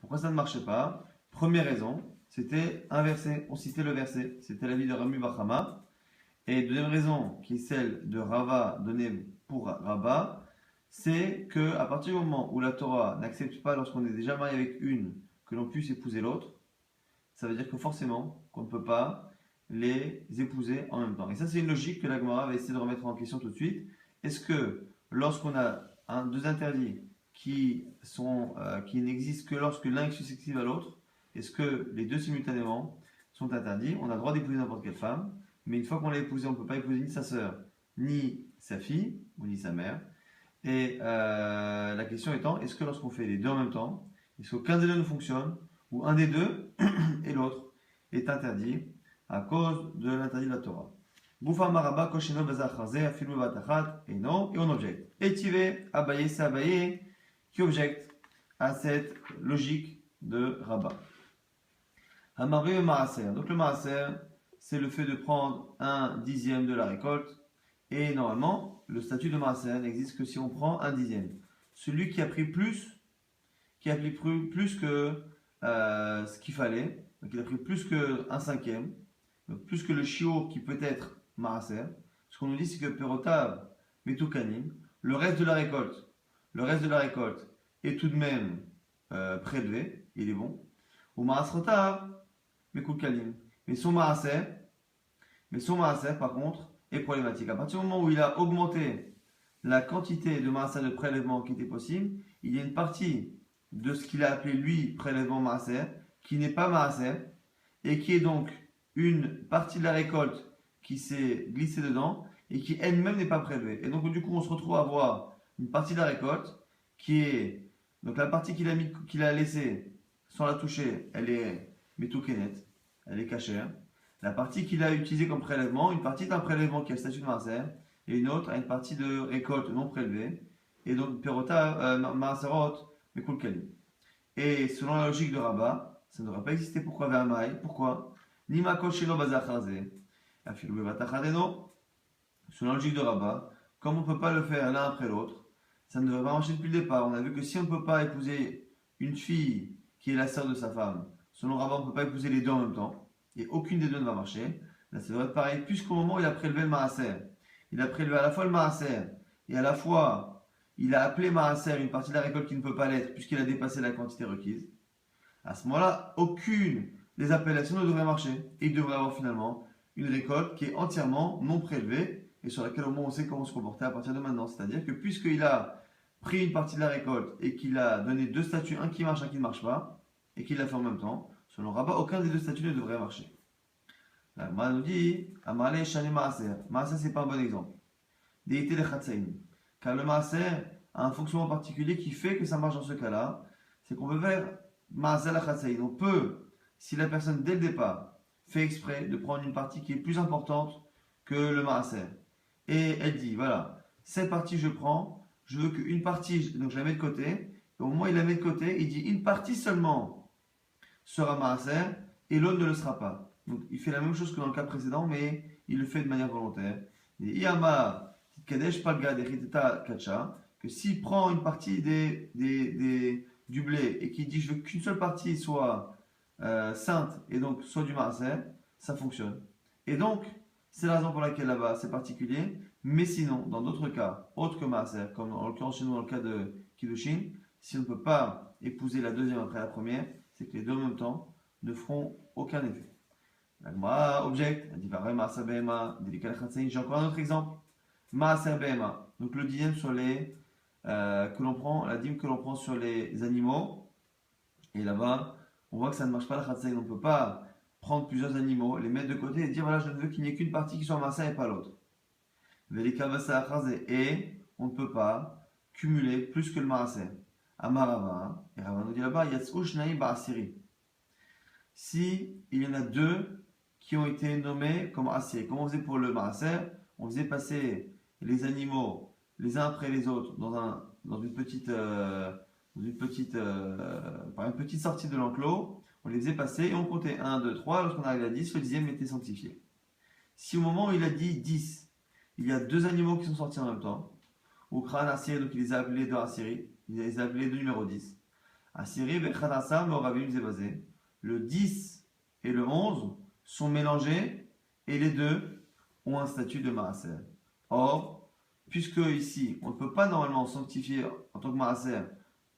Pourquoi ça ne marchait pas? Première raison, c'était inversé. On citait le verset. C'était l'avis de Rami Bachama. Et deuxième raison, qui est celle de Rava donnée pour Rabba, c'est que à partir du moment où la Torah n'accepte pas lorsqu'on est déjà marié avec une que l'on puisse épouser l'autre, ça veut dire que forcément qu'on ne peut pas les épouser en même temps. Et ça, c'est une logique que la Gemara va essayer de remettre en question tout de suite. Est-ce que lorsqu'on a deux interdits qui n'existent que lorsque l'un est susceptible à l'autre, est-ce que les deux simultanément sont interdits? On a le droit d'épouser n'importe quelle femme, mais une fois qu'on l'a épousée, on ne peut pas épouser ni sa sœur, ni sa fille, ou ni sa mère. Et la question étant, est-ce que lorsqu'on fait les deux en même temps, est-ce qu'aucun des deux ne fonctionne, ou un des deux et l'autre est interdit à cause de l'interdit de la Torah. Boufa maraba kosheno bezacharze afilu batachat et non, et on objecte. Etivé, Abaye, c'est Abaye qui objecte à cette logique de Rabat. Hamari le maaser. Donc le maaser, c'est le fait de prendre un dixième de la récolte. Et normalement, le statut de maaser n'existe que si on prend un dixième. Celui qui a pris plus que ce qu'il fallait, donc il a pris plus qu'un cinquième, donc plus que le shiur qui peut être maaser. Ce qu'on nous dit, c'est que perotav metukanim, le reste de la récolte est tout de même prélevé, il est bon. Ou maasrotav mekulkalim, mais son maaser, par contre, est problématique. À partir du moment où il a augmenté la quantité de maaser de prélèvement qui était possible, il y a une partie de ce qu'il a appelé lui prélèvement maaser qui n'est pas maaser et qui est donc une partie de la récolte qui s'est glissée dedans et qui elle-même n'est pas prélevée. Et donc du coup on se retrouve à avoir une partie de la récolte qui est donc la partie qu'il a laissée sans la toucher, elle est metoukenet, elle est cachère. La partie qu'il a utilisée comme prélèvement, une partie d'un prélèvement qui a le statut de maaser et une autre a une partie de récolte non prélevée. Et donc perota maaserot mais kulkalim. Et selon la logique de Rabat, ça ne devrait pas exister. Pourquoi Ve'amai? Pourquoi? Nima kol shelo bazacharze. Afilu bevatachadeno. Selon la logique de Rabat, comme on ne peut pas le faire l'un après l'autre, ça ne devrait pas marcher depuis le départ. On a vu que si on ne peut pas épouser une fille qui est la sœur de sa femme, selon Rabat, on ne peut pas épouser les deux en même temps. Et aucune des deux ne va marcher. Là, ça devrait être pareil, puisqu'au moment où il a prélevé le maaser, il a prélevé à la fois le maaser et à la fois il a appelé maaser une partie de la récolte qui ne peut pas l'être puisqu'il a dépassé la quantité requise. À ce moment-là, aucune des appellations ne devrait marcher. Et il devrait avoir finalement une récolte qui est entièrement non prélevée et sur laquelle au moins on sait comment se comporter à partir de maintenant. C'est-à-dire que puisqu'il a pris une partie de la récolte et qu'il a donné deux statuts, un qui marche, un qui ne marche pas, et qu'il l'a fait en même temps, selon Rabat, aucun des deux statuts ne devrait marcher. La Gemara nous dit Amale Shane Maaser. Maaser, c'est pas un bon exemple. Déité les Chatsaïm. Car le maaser a un fonctionnement particulier qui fait que ça marche dans ce cas-là. C'est qu'on peut faire maaser la Chatsaïm. On peut, si la personne dès le départ fait exprès de prendre une partie qui est plus importante que le maaser. Et elle dit voilà, cette partie je prends, je veux qu'une partie, donc je la mets de côté. Et au moment où il la met de côté, il dit une partie seulement sera maaser et l'autre ne le sera pas. Donc il fait la même chose que dans le cas précédent, mais il le fait de manière volontaire. Et Iyama Kadesh Palga Deriteta Kacha, que s'il prend une partie du blé et qu'il dit je veux qu'une seule partie soit sainte et donc soit du maaser, ça fonctionne. Et donc, c'est la raison pour laquelle là-bas c'est particulier, mais sinon, dans d'autres cas, autres que maaser, comme en l'occurrence chez nous dans le cas de Kiddushin, si on ne peut pas épouser la deuxième après la première, c'est que les deux en même temps ne feront aucun effet. La Gemara objecte, elle dit Maaser Behema, délicat Chatsaïn. J'ai encore un autre exemple. Maaser Behema, donc le dixième sur les que l'on prend, la dîme que l'on prend sur les animaux. Et là-bas, on voit que ça ne marche pas la Chatsaïn. On ne peut pas prendre plusieurs animaux, les mettre de côté et dire voilà, je ne veux qu'il n'y ait qu'une partie qui soit Maaser et pas l'autre. Et on ne peut pas cumuler plus que le Maaser. Amarava, et Rava nous dit là-bas, Yatsou Shnaï Ba'asiri. Si il y en a deux qui ont été nommés comme Asiri, comme on faisait pour le Maaser, on faisait passer les animaux les uns après les autres dans une petite par une petite sortie de l'enclos, on les faisait passer et on comptait 1, 2, 3, lorsqu'on arrive à 10, le dixième était sanctifié. Si au moment où il a dit 10, il y a deux animaux qui sont sortis en même temps, ou Kran Asiri, donc il les a appelés deux Asiri, il les a appelés deux numéro 10, Asiri vechadasa moravim zebazé. Le 10 et le 11 sont mélangés et les deux ont un statut de maaser. Or, puisque ici, on ne peut pas normalement sanctifier en tant que maaser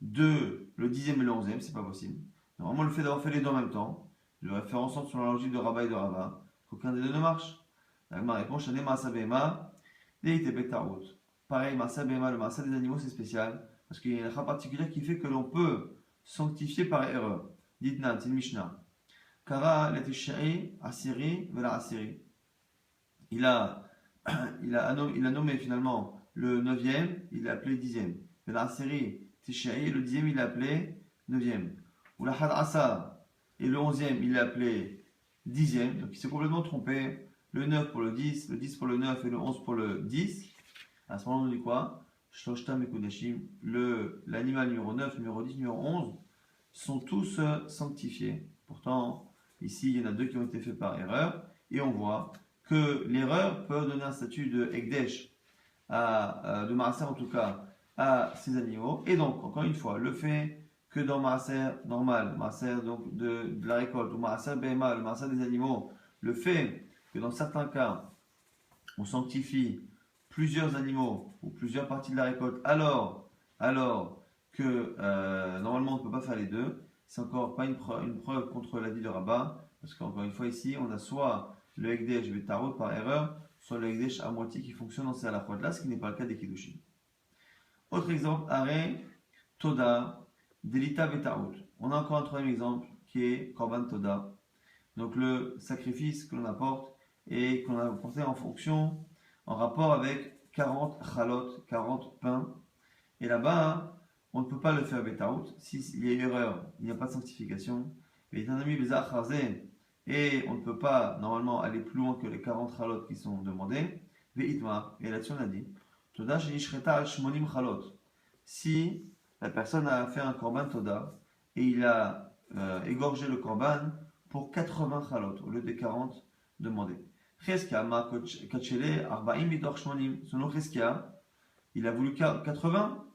le 10e et le 11e, c'est pas possible. Normalement, le fait d'avoir fait les deux en même temps, je devrais faire en sorte, selon la logique de Rabat et de Rava, qu'aucun des deux ne marche. Ma réponse, Shane Maasa Behema, Deite Betarut. Pareil, Maasa Behema, le Maasa des animaux, c'est spécial, parce qu'il y a une règle particulière qui fait que l'on peut sanctifier par erreur. Dites-nan, c'est une Mishnah. Kara Letishari, Asiri, Vela Asiri. Il a nommé finalement le 9e, il l'a appelé 10e. Vela Asiri, Tishari, le 10e, il l'a appelé 9e. Ou la Had Asa, et le 11e, il l'a appelé 10e. Donc il s'est complètement trompé. Le 9 pour le 10 pour le 9 et le 11 pour le 10. À ce moment, on dit quoi? Shloshtam et Kodashim, l'animal numéro 9, numéro 10, numéro 11 sont tous sanctifiés. Pourtant, ici, il y en a deux qui ont été faits par erreur. Et on voit que l'erreur peut donner un statut de Ekdesh, de Maaser en tout cas, à ces animaux. Et donc, encore une fois, le fait que dans Maaser normal, Maaser donc de la récolte, ou Maaser BMA, le Maaser des animaux, le fait que dans certains cas, on sanctifie plusieurs animaux ou plusieurs parties de la récolte, alors que normalement on ne peut pas faire les deux, c'est encore pas une preuve contre l'avis de Rabat, parce qu'encore une fois ici, on a soit le Ekdesh Betarot par erreur, soit le Ekdesh à moitié qui fonctionne dans ces halachot là, ce qui n'est pas le cas des Kiddushin. Autre exemple, Are, Toda, Delita Betarot. On a encore un troisième exemple qui est Korban Toda, donc le sacrifice que l'on apporte et qu'on a apporté en rapport avec 40 chalot, 40 pains. Et là-bas, on ne peut pas le faire betaout. S'il y a une erreur, il n'y a pas de sanctification. Et on ne peut pas normalement aller plus loin que les 40 chalot qui sont demandés. Et là-dessus on a dit si la personne a fait un korban toda et il a égorgé le korban pour 80 chalot au lieu des 40 demandés. Selon Cheskia, il a voulu 80,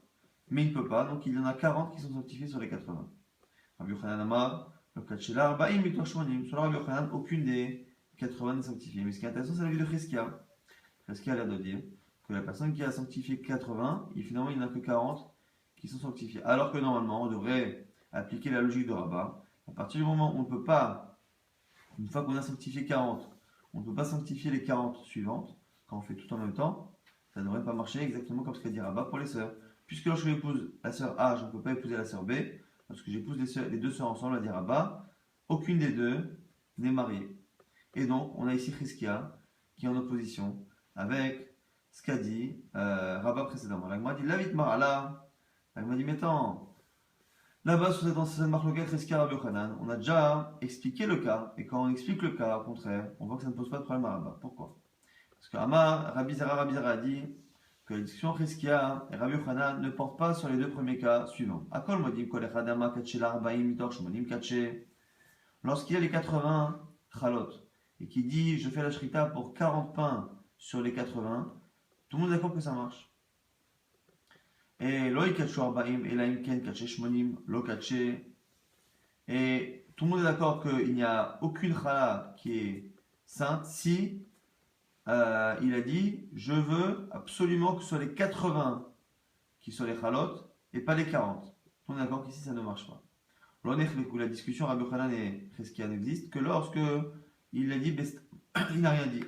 mais il ne peut pas, donc il y en a 40 qui sont sanctifiés sur les 80. Rabbi Yochanan Amar, le Kachela, selon Rabbi Yochanan, aucune des 80 n'est sanctifiée. Mais ce qui est intéressant, c'est l'avis de Cheskia. Cheskia a l'air de dire que la personne qui a sanctifié 80, finalement il n'y en a que 40 qui sont sanctifiés. Alors que normalement, on devrait appliquer la logique de Rabat. À partir du moment où on ne peut pas, une fois qu'on a sanctifié 40, on ne peut pas sanctifier les 40 suivantes, quand on fait tout en même temps, ça ne devrait pas marcher exactement comme ce qu'a dit Rabat pour les sœurs. Puisque lorsque j'épouse la sœur A, je ne peux pas épouser la sœur B, lorsque j'épouse les deux sœurs ensemble, à dire Rabat, aucune des deux n'est mariée. Et donc, on a ici Cheskia, qui est en opposition avec ce qu'a dit Rabat précédemment. L'Agma dit Lavit Marala. L'Agma dit, mais attends, là-bas, dans cette marloquette Cheskia Rabbi Yochanan, on a déjà expliqué le cas, et quand on explique le cas, au contraire, on voit que ça ne pose pas de problème à Rabat. Pourquoi? Parce que Rabbi Zera a dit que la discussion Cheskia et Rabbi Yochanan ne porte pas sur les deux premiers cas suivants. Akol modim kol echad ama katche l'arbaim mitor shmonim katche. Lorsqu'il y a les 80 chalot, et qui dit je fais la shrita pour 40 pains sur les 80, tout le monde est d'accord que ça marche. Et loï katche arbaim et laim ken katche shmonim lo katche. Et tout le monde est d'accord qu'il n'y a aucune chala qui est sainte si il a dit je veux absolument que ce soit les 80 qui soient les chalot et pas les 40. On est d'accord qu'ici ça ne marche pas. La discussion Rabbi Yochanan et Cheskia n'existe que lorsque il a dit il n'a rien dit.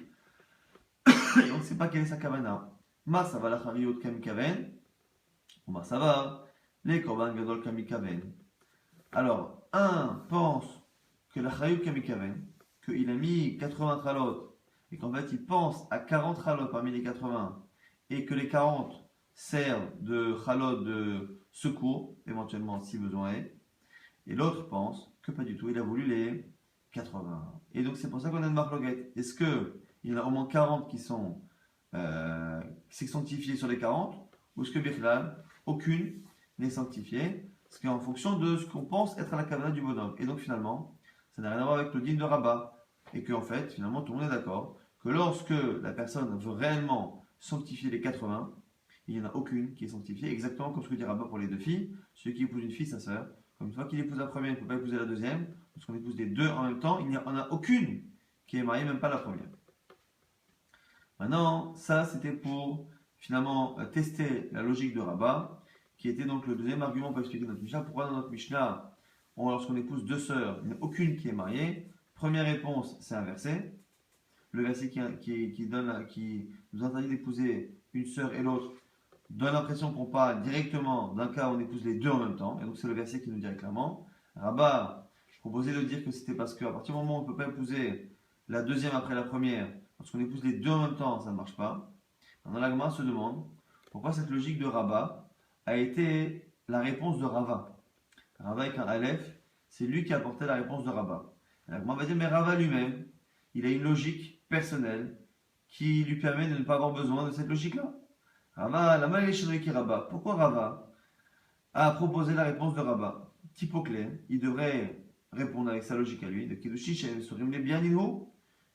Et on ne sait pas quelle est sa kavana. Ma ça va la chariot kamikaven ou ma ça va les korban gadol kamikaven. Alors un pense que la chariot kamikaven, qu'il a mis 80 chalot et qu'en fait il pense à 40 chalot parmi les 80 et que les 40 servent de chalot de secours, éventuellement si besoin est, et l'autre pense que pas du tout, il a voulu les 80. Et donc c'est pour ça qu'on a une marloquette. Est-ce qu'il y en a au moins 40 qui sont sanctifiés sur les 40 ou est-ce que Birklal, aucune n'est sanctifiée? Parce qu'en fonction de ce qu'on pense être à la kavana du bonhomme. Et donc finalement, ça n'a rien à voir avec le din de Rabat. Et qu'en fait, finalement, tout le monde est d'accord que lorsque la personne veut réellement sanctifier les 80, il n'y en a aucune qui est sanctifiée, exactement comme ce que dit Rabat pour les deux filles. Celui qui épouse une fille, sa sœur, Comme une fois qu'il épouse la première, il ne peut pas épouser la deuxième. Lorsqu'on épouse les deux en même temps, il n'y en a aucune qui est mariée, même pas la première. Maintenant, ça c'était pour finalement tester la logique de Rabat, qui était donc le deuxième argument pour expliquer notre Mishnah. Pourquoi dans notre Mishnah, lorsqu'on épouse deux sœurs, il n'y a aucune qui est mariée? Première réponse, c'est un verset. Le verset qui nous interdit d'épouser une sœur et l'autre donne l'impression qu'on parle directement d'un cas où on épouse les deux en même temps. Et donc c'est le verset qui nous dit clairement. Rabat proposait de dire que c'était parce qu'à partir du moment où on ne peut pas épouser la deuxième après la première, lorsqu'on épouse les deux en même temps, ça ne marche pas. Maintenant la Gemara se demande pourquoi cette logique de Rabat a été la réponse de Rava. Rava avec un Aleph, c'est lui qui a apporté la réponse de Rabat. La Gemara va dire mais Rava lui-même, il a une logique personnelle qui lui permet de ne pas avoir besoin de cette logique-là. Rava, la maléchonnerie qui Rabat. Pourquoi Rava a proposé la réponse de Rabat? Typoclé, il devrait répondre avec sa logique à lui, de Kiddushin Shem Surim les bien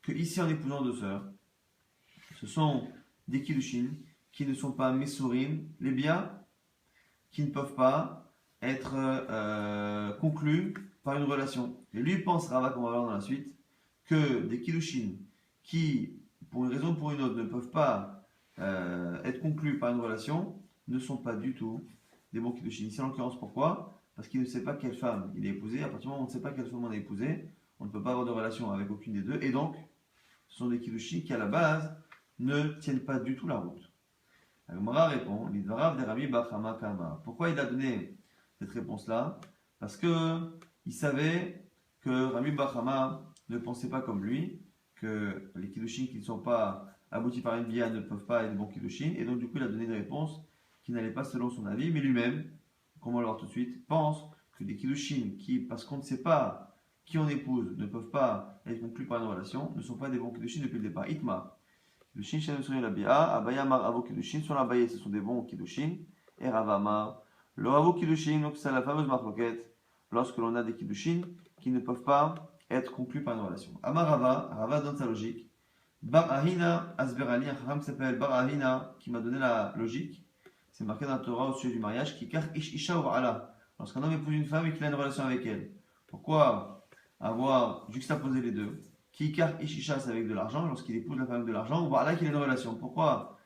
que ici en épousant deux sœurs, ce sont des Kiddushin qui ne sont pas Mesurim, les biens, qui ne peuvent pas être conclus par une relation. Et lui pense, Rava, qu'on va voir dans la suite, que des Kiddushin qui, pour une raison ou pour une autre, ne peuvent pas être conclus par une relation, ne sont pas du tout des bons Kiddushin. Ici, en l'occurrence, pourquoi? Parce qu'il ne sait pas quelle femme il a épousée. À partir du moment où on ne sait pas quelle femme on a épousée, on ne peut pas avoir de relation avec aucune des deux. Et donc, ce sont des Kiddushin qui, à la base, ne tiennent pas du tout la route. Agmara répond, Lidvarav de Rabbi Bachama Kama. Pourquoi il a donné cette réponse-là? Parce que il savait que Rabbi Bachama ne pensait pas comme lui, que les Kiddushin qui ne sont pas aboutis par une bia ne peuvent pas être bons Kiddushin, et donc du coup il a donné une réponse qui n'allait pas selon son avis, mais lui-même, comme on va le voir tout de suite, pense que des Kiddushin qui, parce qu'on ne sait pas qui on épouse, ne peuvent pas être conclus par une relation, ne sont pas des bons Kiddushin depuis le départ. Itma. Kiddushin Shem Surim la bia, Abaya Mar Avo Kiddushin, sur l'Abaye ce sont des bons Kiddushin, et Ravama, le Avo Kiddushin, donc c'est la fameuse marloquette, lorsque l'on a des Kiddushin qui ne peuvent pas être conclus par une relation. Amar Rava, Rava donne sa logique. Bar Ahina Asberali, un chacham qui s'appelle Bar Ahina, qui m'a donné la logique. C'est marqué dans la Torah au sujet du mariage, qui kar ish isha ou ala. Lorsqu'un homme épouse une femme et qu'il a une relation avec elle. Pourquoi avoir juxtaposé les deux? Qui kar ish isha, c'est avec de l'argent, lorsqu'il épouse la femme avec de l'argent, ou ala qu'il a une relation. Pourquoi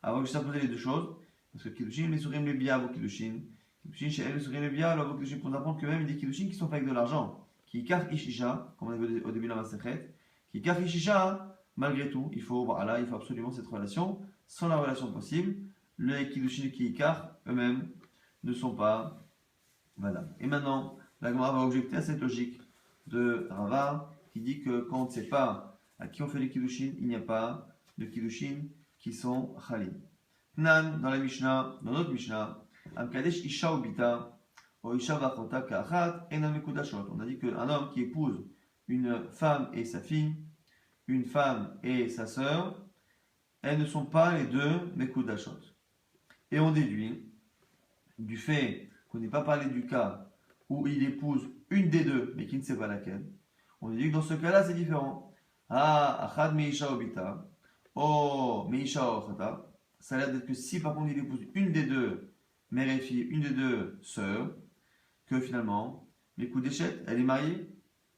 avoir juxtaposé les deux choses? Parce que Kiddushin, Mesurim, les biya, vos Kiddushin. Kiddushin, chez elle, Mesurim, les biya, vos Kiddushin, pour nous apprendre que même il y a des Kiddushin qui sont faits avec de l'argent. Qui kar ish isha, comme on a vu au début de la Masechet. Qui kar ish isha, malgré tout, il faut absolument cette relation. Sans la relation possible, les Kiddushin qui Ikar eux-mêmes ne sont pas valables. Et maintenant, la Gemara va objecter à cette logique de Rava qui dit que quand on ne sait pas à qui on fait les Kiddushin, il n'y a pas de Kiddushin qui sont Khalim. Nan, dans la Mishnah, dans notre Mishnah, Amkadesh Isha Ubita, O Isha Vachota Kachat, Enam Mekudashot. On a dit qu'un homme qui épouse une femme et sa fille, une femme et sa sœur, elles ne sont pas les deux Mekudashot. Et on déduit, du fait qu'on n'ait pas parlé du cas où il épouse une des deux, mais qui ne sait pas laquelle, on déduit que dans ce cas-là, c'est différent. Ah, Achad Meisha Obita, Oh Meisha Ochata, ça a l'air d'être que si par contre il épouse une des deux mère et fille, une des deux sœurs, que finalement, Mekudeshet, elle est mariée,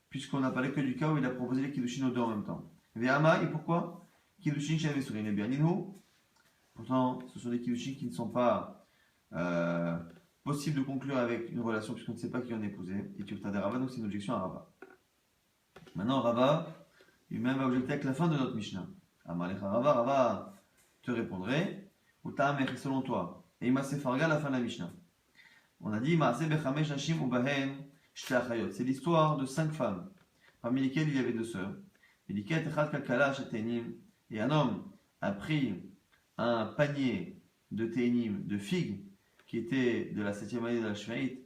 puisqu'on n'a parlé que du cas où il a proposé les Kiddushin aux deux en même temps. Ve'ama, et pourquoi? Kiddushin Shem Esurim les Bianinu. Pourtant, ce sont des Kiddushin qui ne sont pas possibles de conclure avec une relation puisqu'on ne sait pas qui en est épousé. Et tu as des Rava, donc c'est une objection à Rava. Maintenant, Rava, lui-même va objecter avec la fin de notre Mishnah. Amalecha Rava, Rava te répondrait, ou ta'amer, selon toi. Et Imase Farga, la fin de la Mishnah. On a dit, Maase Bechamesh Hashim Ubahen Shte Achayot. C'est l'histoire de 5 femmes, parmi lesquelles il y avait 2 sœurs. Et un homme a pris un panier de ténim, de figues, qui était de la 7e année de la Shvaït,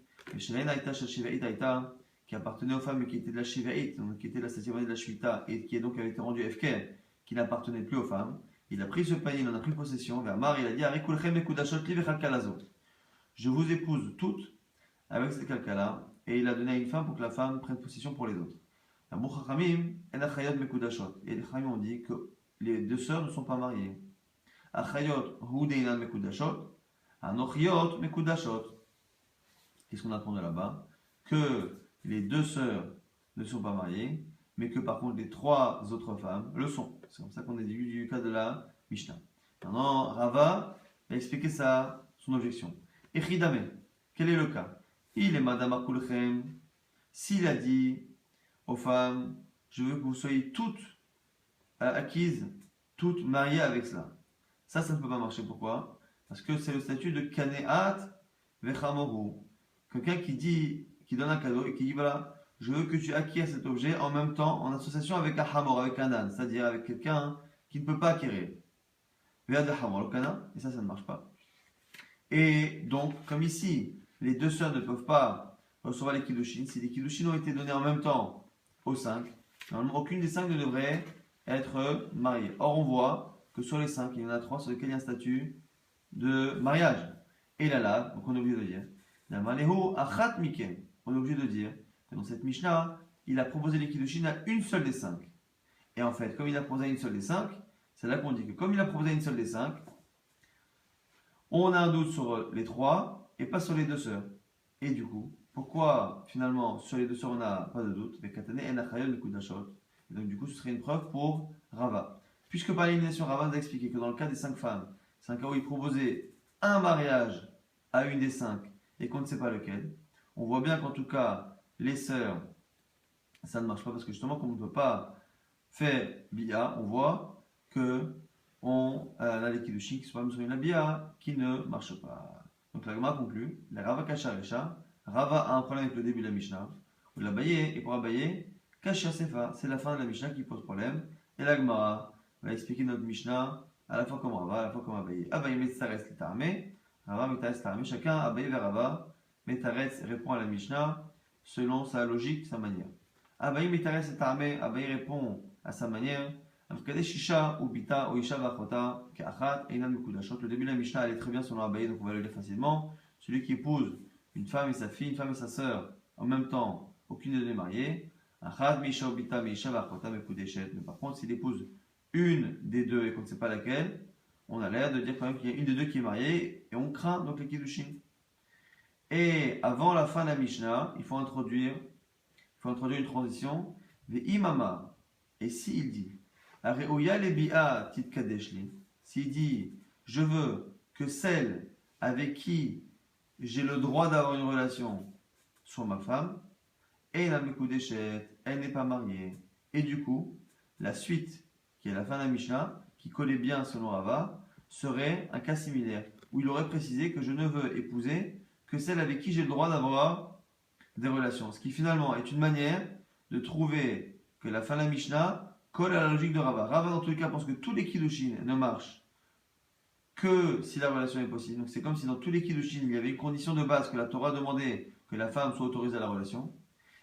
qui appartenait aux femmes qui étaient de la Shivaït, donc qui était de la 7e année de la Shvita, et qui donc avait été rendu FK, qui n'appartenait plus aux femmes. Il a pris ce panier, il en a pris possession, vers Mar, il a dit je vous épouse toutes avec ce calcala, et il a donné à une femme pour que la femme prenne possession pour les autres. Et les Chachamim ont dit que les 2 sœurs ne sont pas mariées. Achayot hu deinan mekudashot, anochiot mekudashot. Qu'est-ce qu'on apprend de là-bas? que les deux sœurs ne sont pas mariées, mais que par contre les trois autres femmes le sont. C'est comme ça qu'on a déduit du cas de la Mishnah. Maintenant, Rava va expliquer son objection. Echidame, quel est le cas? Il est Madame Akulchem, s'il a dit aux femmes, je veux que vous soyez toutes acquises, toutes mariées avec cela. Ça ne peut pas marcher. Pourquoi? Parce que c'est le statut de Kaneat Vechamoru. Quelqu'un qui donne un cadeau et qui dit voilà, je veux que tu acquières cet objet en même temps en association avec un hamor, avec un âne, c'est-à-dire avec quelqu'un qui ne peut pas acquérir. Vead hamor, le kana, et ça ne marche pas. Et donc, comme ici, les deux sœurs ne peuvent pas recevoir les kiddushin, si les kiddushin ont été donnés en même temps aux 5, normalement aucune des 5 ne devrait être mariée. Or, on voit que sur les 5, il y en a 3 sur lesquels il y a un statut de mariage. Et là, donc on est obligé de dire, on est obligé de dire que dans cette Mishnah, il a proposé les kiddushin à une seule des 5. Et en fait, comme il a proposé à une seule des 5, c'est là qu'on dit que comme il a proposé à une seule des 5, on a un doute sur les 3 et pas sur les deux sœurs. Et du coup, pourquoi finalement sur les deux sœurs on n'a pas de doute? Donc du coup, ce serait une preuve pour Rava. Puisque par l'élimination, Rava nous a expliqué que dans le cas des 5 femmes, c'est un cas où il proposait un mariage à une des 5 et qu'on ne sait pas lequel. On voit bien qu'en tout cas, les sœurs, ça ne marche pas parce que justement, comme on ne peut pas faire bia, on voit que on a les kiddushin qui sont pas sur une bia qui ne marche pas. Donc la Gemara conclut, la Rava Kasha Resha, Rava a un problème avec le début de la Mishnah, ou l'Abaye, et pour Abaye, Kasha Sefa, c'est la fin de la Mishnah qui pose problème, et la Gemara va expliquer notre Mishnah à la fois comme Rava, à la fois comme Abaye. Abaye Metzaretz Litarme, Rava Metzaretz Litarme, chacun Abaye vers Rava, Metzaretz répond à la Mishnah selon sa logique, sa manière. Abaye Metzaretz Litarme, Abaye répond à sa manière. Le début de la Mishnah allait très bien selon Abaye, donc on va le lire facilement. Celui qui épouse une femme et sa fille, une femme et sa sœur en même temps, aucune des deux est mariée. Mais par contre, s'il épouse une des deux et qu'on ne sait pas laquelle, on a l'air de dire quand même qu'il y a une des deux qui est mariée et on craint donc les kiddushin. Et avant la fin de la Mishnah, il faut introduire une transition. Et s'il dit s'il dit je veux que celle avec qui j'ai le droit d'avoir une relation soit ma femme, et la elle n'est pas mariée. Et du coup, la suite, qui est la fin de la Mishnah, qui collait bien selon Rava, serait un cas similaire, où il aurait précisé que je ne veux épouser que celle avec qui j'ai le droit d'avoir des relations. Ce qui finalement est une manière de trouver que la fin de la Mishnah colle à la logique de Rava. Rava, dans tous les cas, pense que tous les kiddushin ne marchent que si la relation est possible. Donc c'est comme si dans tous les kiddushin, il y avait une condition de base que la Torah demandait que la femme soit autorisée à la relation.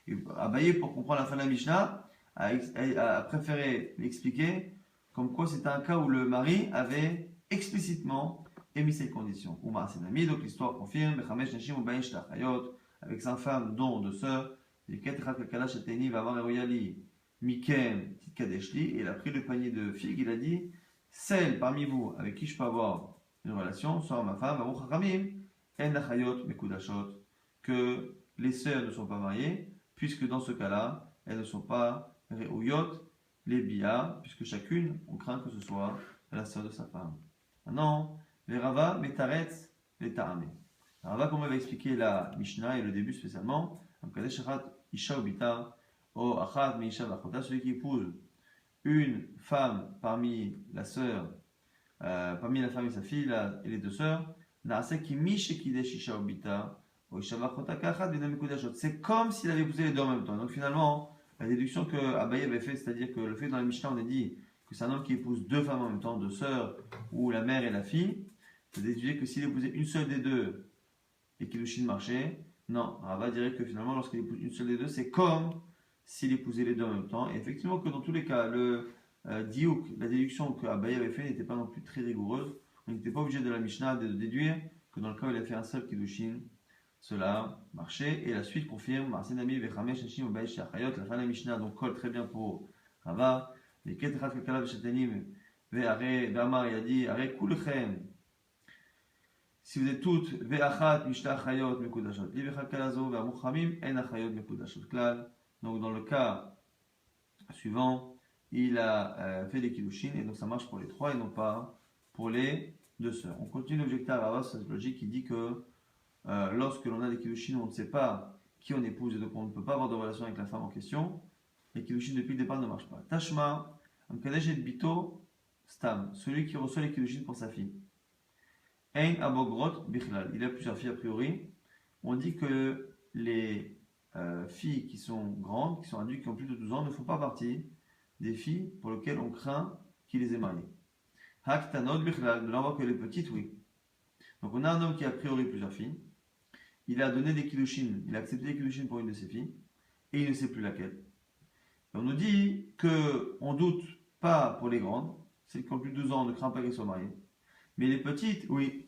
Et Abaye, pour comprendre la fin de la Mishnah, a préféré l'expliquer comme quoi c'était un cas où le mari avait explicitement émis ces conditions. Donc l'histoire confirme, avec 5 femmes, dont 2 sœurs, va avoir Mikem, Kadeshli, et il a pris le panier de figues, il a dit celle parmi vous avec qui je peux avoir une relation, soit ma femme, que les sœurs ne sont pas mariées, puisque dans ce cas-là, elles ne sont pas Reouyot, les Bia, puisque chacune, on craint que ce soit la sœur de sa femme. Maintenant, les Rava, Metaretz, les Ta'ame. Rava, comme on va expliquer la Mishnah et le début spécialement, Isha Obita, celui qui épouse une femme parmi la femme et sa fille et les deux sœurs, c'est comme s'il avait épousé les deux en même temps. Donc finalement, la déduction que Abaye avait fait, c'est-à-dire que le fait dans la Mishnah, on a dit que c'est un homme qui épouse 2 femmes en même temps, 2 sœurs, ou la mère et la fille, c'est déduire que s'il épousait une seule des deux et qu'il Kiddushin marchait, non, Rava dirait que finalement, lorsqu'il épouse une seule des deux, c'est comme s'il épousait les deux en même temps. Et effectivement, que dans tous les cas, le diouk, la déduction que Abaye avait fait n'était pas non plus très rigoureuse. On n'était pas obligé de la Mishnah de déduire que dans le cas où il a fait un seul Kiddushin, cela marchait. Et la suite confirme, la fin de la Mishnah donc colle très bien pour Rava. Les Ketechat Kakala Veshatenim, Ve'are, Damar, il a dit, Are Kulchem. si vous êtes toutes, ve'achat mishta achayot mekudashot, li ve'chal kalazo ve'amuchamim en achayot mekudashot klal. Donc dans le cas suivant, il a fait des kiddushin et donc ça marche pour les trois et non pas pour les deux sœurs. On continue d'objecter à Rava cette logique qui dit que lorsque l'on a des kiddushin où on ne sait pas qui on épouse et donc on ne peut pas avoir de relation avec la femme en question, les kiddushin depuis le départ ne marchent pas. Tashma, amkadesh et bito, stam, celui qui reçoit les kiddushin pour sa fille. Ein abogrot bichlal, il a plusieurs filles a priori. On dit que les filles qui sont grandes, qui sont adultes, qui ont plus de 12 ans, ne font pas partie des filles pour lesquelles on craint qu'il les ait mariées. Haktanot bichlal, de l'envoi que les petites, oui. Donc on a un homme qui a a priori plusieurs filles. Il a donné des kiddushin, il a accepté des kiddushin pour une de ses filles, et il ne sait plus laquelle. Et on nous dit qu'on ne doute pas pour les grandes, celles qui ont plus de 12 ans, on ne craint pas qu'elles soient mariées. Mais les petites, oui.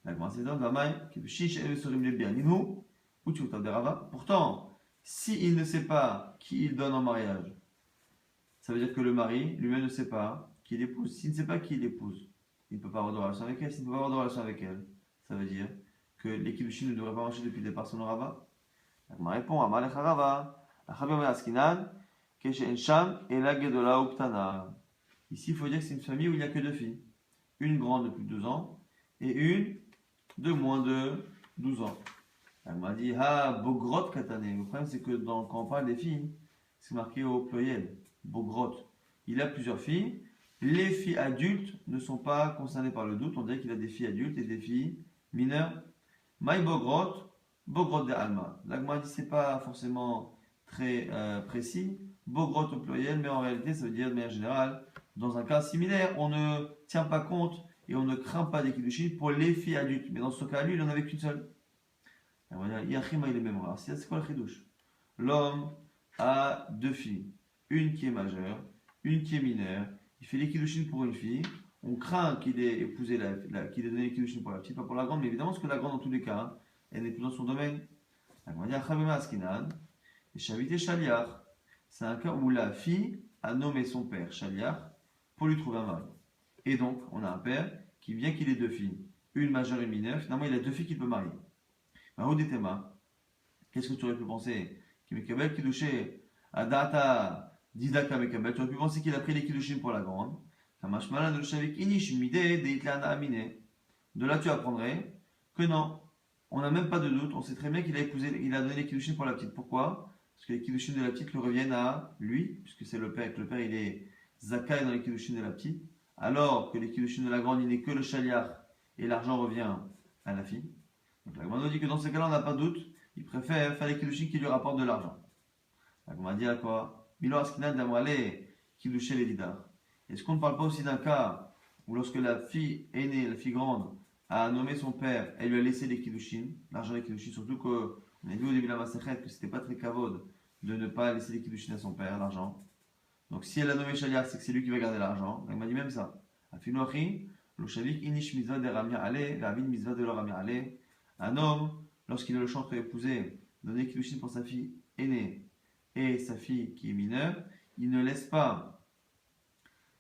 La grande saison de la maille, qui chiche et se remet bien. Nous, ou tu de Rava. Pourtant, s'il ne sait pas qui il donne en mariage, ça veut dire que le mari lui-même ne sait pas qui il épouse. S'il ne sait pas qui il épouse, il ne peut pas avoir de relation avec elle. S'il ne peut pas avoir de relation avec elle, ça veut dire que les kiddushin ne devraient pas marcher depuis le départ selon Rava. Ma répond, Amalech Rava, Achabim Askinan, Keshen Sham et la Gedola Uptana. Ici, il faut dire que c'est une famille où il n'y a que deux filles. Une grande de plus de 2 ans et une de moins de 12 ans. Elle m'a dit, ah, Bogrot Katane. Le problème, c'est que quand on parle des filles, c'est marqué au pluriel, Bogrot. Il a plusieurs filles. Les filles adultes ne sont pas concernées par le doute. On dirait qu'il a des filles adultes et des filles mineures. My Bogrot, Bogrot de Alma. L'Agma dit, c'est pas forcément très précis. Bogrot au pluriel, mais en réalité, ça veut dire de manière générale, dans un cas similaire, on ne tient pas compte et on ne craint pas des kiddushin pour les filles adultes. Mais dans ce cas, lui, il n'en avait qu'une seule. Et on va dire, Yachima, il est même. Alors, c'est quoi le chidouche? L'homme a 2 filles. Une qui est majeure, une qui est mineure. Il fait les kiddushin pour une fille. On craint qu'il ait épousé qu'il ait donné les kiddushin pour la petite, pas pour la grande. Mais évidemment, parce que la grande, dans tous les cas, elle n'est plus dans son domaine. On va dire, Chavima Askinan, et Shavite Shaliach. C'est un cas où la fille a nommé son père, Shaliach, pour lui trouver un mari. Et donc, on a un père qui, bien qu'il ait 2 filles, une majeure et une mineure, finalement, il a 2 filles qu'il peut marier. Mahou-Detema, qu'est-ce que tu aurais pu penser? Kimekabel Kiddushe, Adata, Didaka Mekabel, tu aurais pu penser qu'il a pris les Kiddushin pour la grande. Kamashmala de Shavik Inish, Mide, Deitlana Amine. De là, tu apprendrais que non, on n'a même pas de doute, on sait très bien qu'il a épousé, il a donné les Kiddushin pour la petite. Pourquoi? Parce que les Kiddushin de la petite lui reviennent à lui, puisque c'est le père, et que le père, il est Zakai dans les Kiddushin de la petite. Alors que les kiddushin de la grande, il n'est que le shaliach et l'argent revient à la fille. Donc la Gemara dit que dans ce cas-là, on n'a pas de doute, il préfère faire les kiddushin qui lui rapportent de l'argent. La Gemara dit à quoi? Milo askinan d'amrale kiddushin les didar. Est-ce qu'on ne parle pas aussi d'un cas où lorsque la fille aînée, la fille grande, a nommé son père, elle lui a laissé les kiddushin, l'argent des kiddushin, surtout qu'on a vu au début de la Masechet que c'était pas très kavod de ne pas laisser les kiddushin à son père, l'argent. Donc si elle a nommé Shaliach, c'est que c'est lui qui va garder l'argent. Elle m'a dit même ça. Un homme, lorsqu'il a le choix entre épouser, donner kiddushin pour sa fille aînée et sa fille qui est mineure, il ne laisse pas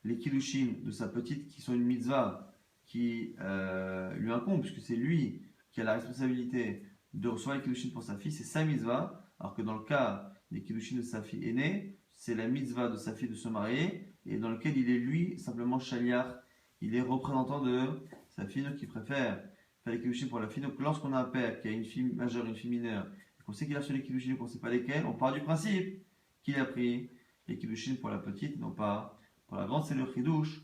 les kiddushin de sa petite qui sont une mitzvah qui lui incombe, puisque c'est lui qui a la responsabilité de recevoir les kiddushin pour sa fille, c'est sa mitzvah, alors que dans le cas des kiddushin de sa fille aînée, c'est la mitzvah de sa fille de se marier, et dans lequel il est lui simplement shaliach, il est représentant de sa fille, donc il préfère faire les kiddushin pour la fille. Donc lorsqu'on a un père qui a une fille majeure, une fille mineure, et qu'on sait qu'il a reçu les kiddushin et qu'on ne sait pas lesquels, on part du principe qu'il a pris les kiddushin pour la petite, non pas pour la grande. C'est le chidouche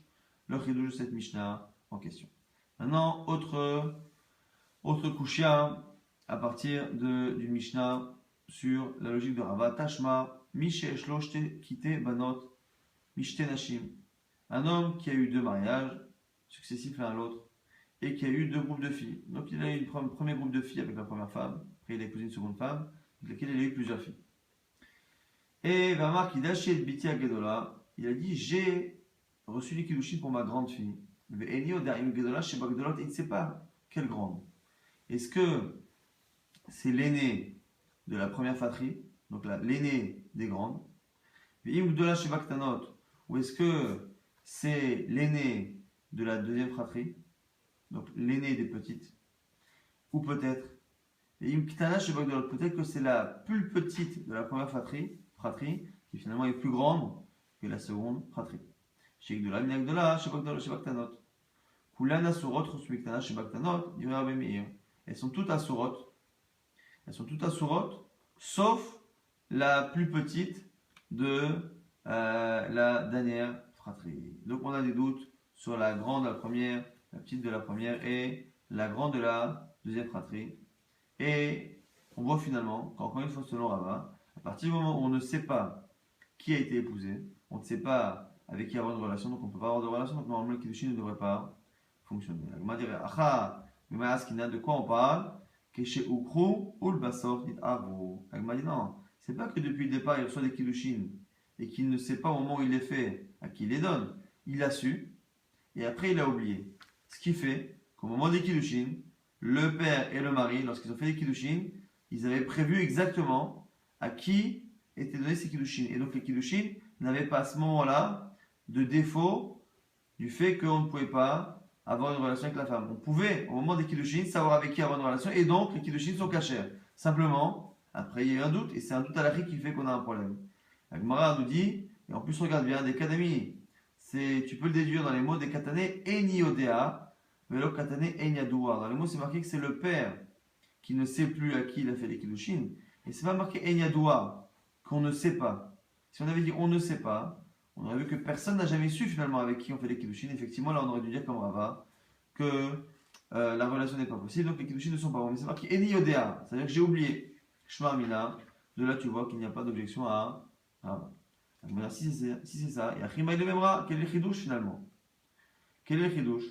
de cette Mishnah en question. Maintenant, autre kushia à partir d'une Mishnah sur la logique de Rava, Tashma, Banot, Nashim. Un homme qui a eu 2 mariages successifs l'un à l'autre et qui a eu 2 groupes de filles. Donc il a eu un premier groupe de filles avec la première femme, après il a épousé une seconde femme, avec laquelle il a eu plusieurs filles. Et Vamar Kidashi et Biti Gedola, il a dit j'ai reçu les kiddushin pour ma grande fille. Mais il ne sait pas quelle grande. Est-ce que c'est l'aîné de la première fratrie, donc l'aîné des grandes, ou est-ce que c'est l'aîné de la deuxième fratrie, donc l'aîné des petites, ou peut-être, et Im Ktana chez Bagdad, peut-être que c'est la plus petite de la première fratrie, qui finalement est plus grande que la seconde fratrie. Chez Gdola, Minagdola, chez Bagdad, chez Baktanot. Kulana Surot, Rusmiktana chez Baktanot, dirait Rabbi Meir. Elles sont toutes à Surot. Elles sont toutes à Surot, sauf la plus petite de la dernière fratrie. Donc on a des doutes sur la grande de la première, la petite de la première et la grande de la deuxième fratrie. Et on voit finalement qu'encore une fois selon Rava, à partir du moment où on ne sait pas qui a été épousé, on ne sait pas avec qui avoir une relation, donc on ne peut pas avoir de relation, donc normalement le Kiddushin ne devrait pas fonctionner. La Gemara dirait, Acha, de quoi on parle? Keshe Ukru ou le Basor dit Avo. La Gemara dit non, c'est pas que depuis le départ il reçoit des Kiddushin et qu'il ne sait pas au moment où il les fait à qui il les donne. Il a su et après il a oublié. Ce qui fait qu'au moment des Kiddushin, le père et le mari, lorsqu'ils ont fait les Kiddushin, ils avaient prévu exactement à qui étaient donnés ces Kiddushin. Et donc les Kiddushin n'avaient pas à ce moment-là de défaut du fait qu'on ne pouvait pas avoir une relation avec la femme. On pouvait, au moment des Kiddushin, savoir avec qui avoir une relation, et donc les Kiddushin sont cachés. Simplement, après il y a eu un doute, et c'est un doute à l'afrique qui fait qu'on a un problème. La Gemara nous dit, et en plus regarde bien, des kadami, tu peux le déduire dans les mots des katane eniodea, velo katane eniadoua. Dans les mots c'est marqué que c'est le père qui ne sait plus à qui il a fait les Kiddushin, et c'est pas marqué eniadoua, qu'on ne sait pas. Si on avait dit on ne sait pas, on aurait vu que personne n'a jamais su finalement avec qui on fait les Kiddushin. Effectivement, là on aurait dû dire comme Rava que la relation n'est pas possible, donc les Kiddushin ne sont pas bons. Mais c'est marqué Eni Yodea, c'est-à-dire que j'ai oublié Shmar Mina. De là tu vois qu'il n'y a pas d'objection à Rava. Donc, si c'est ça, et Achima le Memra, quel est le Chidouche finalement? Quel est le Chidouche?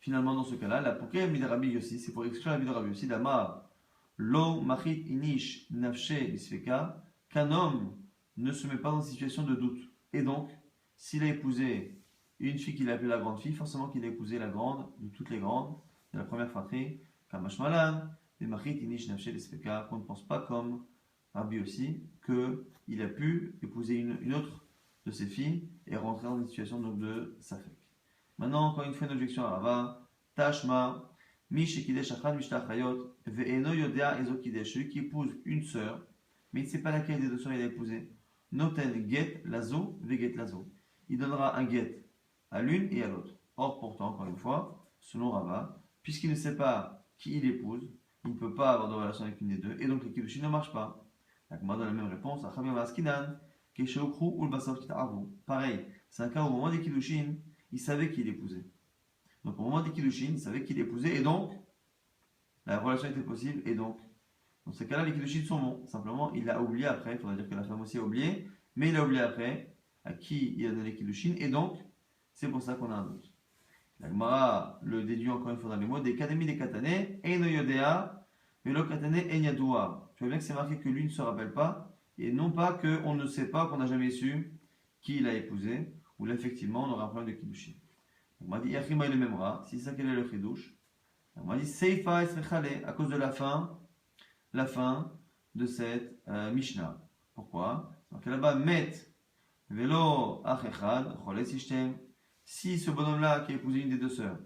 Finalement, dans ce cas-là, la Pouké Mid Rabbi Yossi, c'est pour exclure la vie de Rabbi Yossi, Dama Lo Machit Inish Nafshe Bisfeka, qu'un homme ne se met pas dans une situation de doute. Et donc, s'il a épousé une fille qu'il a appelée la grande fille, forcément qu'il a épousé la grande de toutes les grandes, de la première fratrie, Kamashmalan, des Machit Inish Nafshe Bisfeka, qu'on ne pense pas comme Rabbi aussi, qu'il a pu épouser une autre de ses filles et rentrer dans une situation donc, de Safek. Maintenant, encore une fois, une objection à Rava, Tashma, Mishikidesh Achan Mishtachayot, Ve'eno Yodea Ezokidesh, celui qui épouse une sœur, mais il ne sait pas laquelle des deux sœurs il a épousé. Noten get lazo, veget lazo. Il donnera un get à l'une et à l'autre. Or, pourtant, encore une fois, selon Rava, puisqu'il ne sait pas qui il épouse, il ne peut pas avoir de relation avec une des deux, et donc les Kiddushin ne marchent pas. La Gemara donne la même réponse à Chavim Askinan, Kesheokru ou le Basar Kita'avu. Pareil, c'est un cas où au moment des Kiddushin, il savait qui il épousait. Donc au moment des Kiddushin, il savait qui il épousait, et donc la relation était possible, et donc dans ce cas-là, les Kiddushin sont bons. Simplement, il a oublié après, il faudrait dire que la femme aussi a oublié, mais il a oublié après à qui il a donné les Kiddushin, et donc c'est pour ça qu'on a un doute. La Gemara le déduit encore une fois dans les mots des Kademi des Katane, Eino Yodea, Velo Katane Enyadoua. Tu vois bien que c'est marqué que lui ne se rappelle pas, et non pas qu'on ne sait pas, qu'on n'a jamais su qui il a épousé, ou là effectivement on aura un problème de Kiddushin. On m'a dit Yachima il le memra, si c'est ça quel est le Chidouche. On m'a dit Seifa Esrechale, à cause de la fin de cette Mishnah. Pourquoi? Donc là-bas, Met, Velo, Achechad, Choles Ishtem. Si ce bonhomme-là qui a épousé une des deux sœurs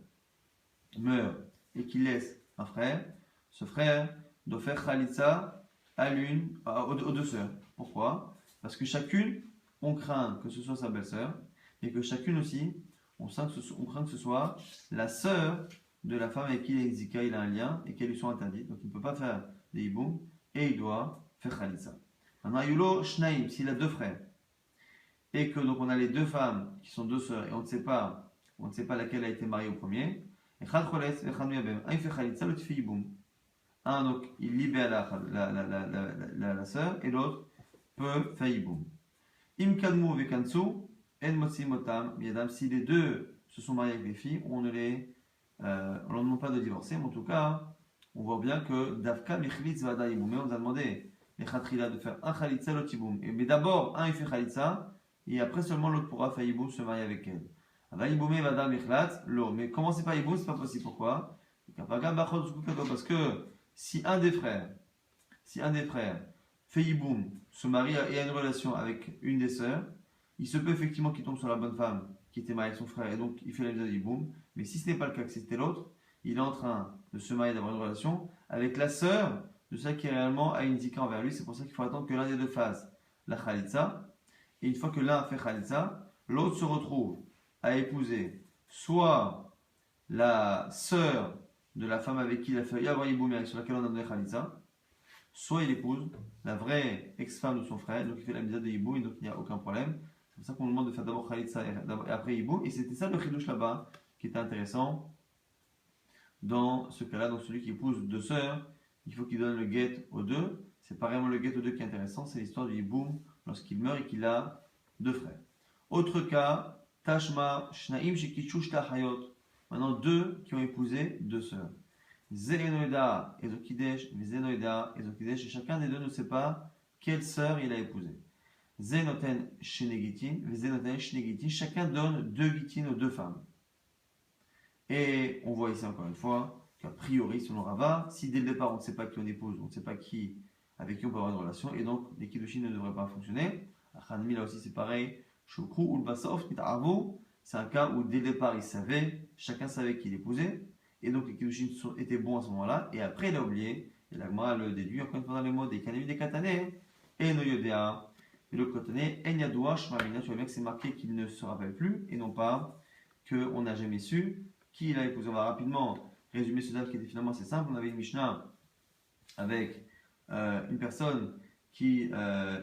meurt et qu'il laisse un frère, ce frère doit faire Khalitsa à aux deux sœurs. Pourquoi? Parce que chacune, on craint que ce soit sa belle-sœur, et que chacune aussi, on craint que ce soit la sœur de la femme avec qui il a un lien et qu'elle lui soit interdite. Donc il ne peut pas faire des hiboum et il doit faire khalitsa. Maintenant, Yulo Shnaim, s'il a deux frères et que donc on a les deux femmes qui sont deux sœurs et on ne sait pas laquelle a été mariée au premier, un il fait khalitsa, l'autre fait hiboum. Un donc il libère la sœur et l'autre peut faire hiboum. Im kadmu vekansu en motsi motam yadam, si les deux se sont mariés avec des filles, on ne leur demande pas de divorcer, mais en tout cas, on voit bien que Davka Michlitz Vada Iboum, on nous a demandé les Khatrila de faire un Khalitza, l'autre Iboum. Mais d'abord, un il fait Khalitza, et après seulement l'autre pourra faire Iboum, se marier avec elle. Ava Iboum Vada Michlatz, l'eau. Mais comment c'est pas Iboum, c'est pas possible. Pourquoi? Parce que si un des frères fait Iboum, se marie et a une relation avec une des sœurs, il se peut effectivement qu'il tombe sur la bonne femme qui était mariée avec son frère, et donc il fait la mise à Iboum. Mais si ce n'est pas le cas, que c'était l'autre, il est en train de se marier, d'avoir une relation avec la sœur de celle qui réellement a une zika envers lui. C'est pour ça qu'il faut attendre que l'un des deux fasse la khalitsa. Et une fois que l'un a fait khalitsa, l'autre se retrouve à épouser soit la sœur de la femme avec qui il a fait avoir Yiboum, sur laquelle on a donné khalitsa, soit il épouse la vraie ex-femme de son frère, donc il fait la misère de Yiboum, donc il n'y a aucun problème. C'est pour ça qu'on nous demande de faire d'abord khalitsa et après Yiboum. Et c'était ça le chidouche là-bas qui était intéressant. Dans ce cas-là, donc celui qui épouse deux sœurs, il faut qu'il donne le guet aux deux. C'est pas vraiment le guet aux deux qui est intéressant, c'est l'histoire du Yiboum lorsqu'il meurt et qu'il a deux frères. Autre cas, Tashma, Shnaim, Shekishu, Shtahayot. Maintenant, deux qui ont épousé deux sœurs. Zenoida, Ezokidesh, Zenoida, Ezokidesh, et chacun des deux ne sait pas quelle sœur il a épousé. Zenoten, Shenegitin, Zenoten, Shenegitin, chacun donne deux gitin aux deux femmes. Et on voit ici encore une fois qu'a priori, selon Rava, si dès le départ on ne sait pas qui on épouse, on ne sait pas qui, avec qui on peut avoir une relation, et donc les kiddushin ne devraient pas fonctionner. À Hanmi, là aussi c'est pareil. Shukru ou le Basof, c'est un cas où dès le départ il savait, chacun savait qui l'épousait, et donc les kiddushin étaient bons à ce moment-là, et après il a oublié, et la Gemara le déduit encore une fois dans les mots des kanemi des katané, et no yodea, et le kotané, en yadoua, shmamina, tu vois bien que c'est marqué qu'il ne se rappelle plus, et non pas qu'on n'a jamais su qui il a épousé. On va rapidement résumer ce date qui était finalement assez simple. On avait une Mishnah avec une personne qui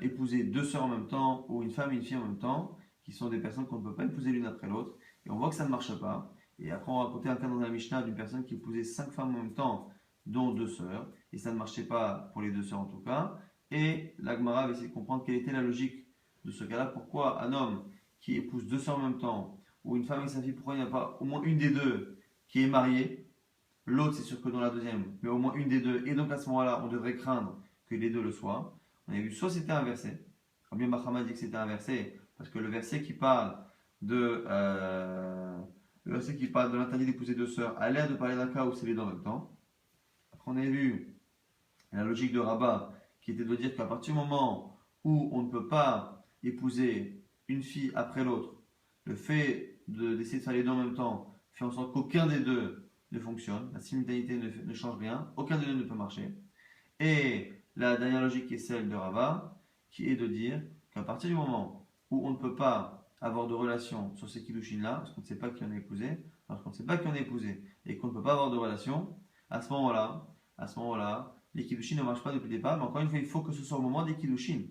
épousait deux sœurs en même temps, ou une femme et une fille en même temps, qui sont des personnes qu'on ne peut pas épouser l'une après l'autre. Et on voit que ça ne marche pas. Et après, on va raconter un cas dans la Mishnah d'une personne qui épousait cinq femmes en même temps, dont deux sœurs. Et ça ne marchait pas pour les deux sœurs en tout cas. Et la Gemara avait essayé de comprendre quelle était la logique de ce cas-là. Pourquoi un homme qui épouse deux sœurs en même temps, ou une femme et sa fille, pourquoi il n'y a pas au moins une des deux qui est mariée, l'autre c'est sûr que dans la deuxième, mais au moins une des deux, et donc à ce moment-là on devrait craindre que les deux le soient. On a vu soit c'était inversé, Rabbi Mahama dit que c'était inversé, parce que le verset qui parle de l'interdit d'épouser deux sœurs a l'air de parler d'un cas où c'est les deux en même temps. Après on a vu la logique de Rabat qui était de dire qu'à partir du moment où on ne peut pas épouser une fille après l'autre, le fait d'essayer de faire les deux en même temps fait en sorte qu'aucun des deux ne fonctionne, la simultanéité ne change rien, aucun des deux ne peut marcher. Et la dernière logique qui est celle de Rava, qui est de dire qu'à partir du moment où on ne peut pas avoir de relation sur ces kiddushin-là, parce qu'on ne sait pas qui on a épousé, parce qu'on ne sait pas qui on a épousé, et qu'on ne peut pas avoir de relation, à ce moment-là, les kiddushin ne marchent pas depuis le départ, mais encore une fois, il faut que ce soit au moment des kiddushin,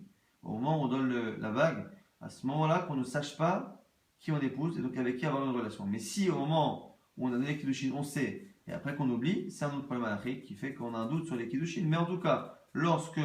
au moment où on donne la bague, à ce moment-là qu'on ne sache pas qui on épouse et donc avec qui avoir une relation. Mais si au moment où on a donné les kiddushin, on sait, et après qu'on oublie, c'est un autre problème à l'Afrique qui fait qu'on a un doute sur les kiddushin. Mais en tout cas, lorsque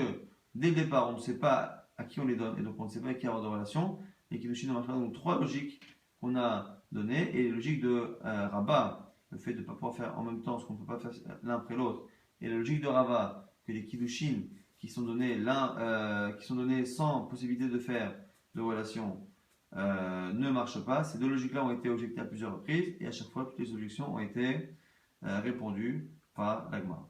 dès le départ on ne sait pas à qui on les donne et donc on ne sait pas avec qui avoir de relation, les kiddushin ne marchent pas. Donc trois logiques qu'on a données, et les logiques de Rabat, le fait de ne pas pouvoir faire en même temps ce qu'on ne peut pas faire l'un après l'autre, et la logique de Rava, que les kiddushin qui sont donnés sans possibilité de faire de relation ne marchent pas. Ces deux logiques-là ont été objectées à plusieurs reprises et à chaque fois, toutes les objections ont été répondues par l'Agma.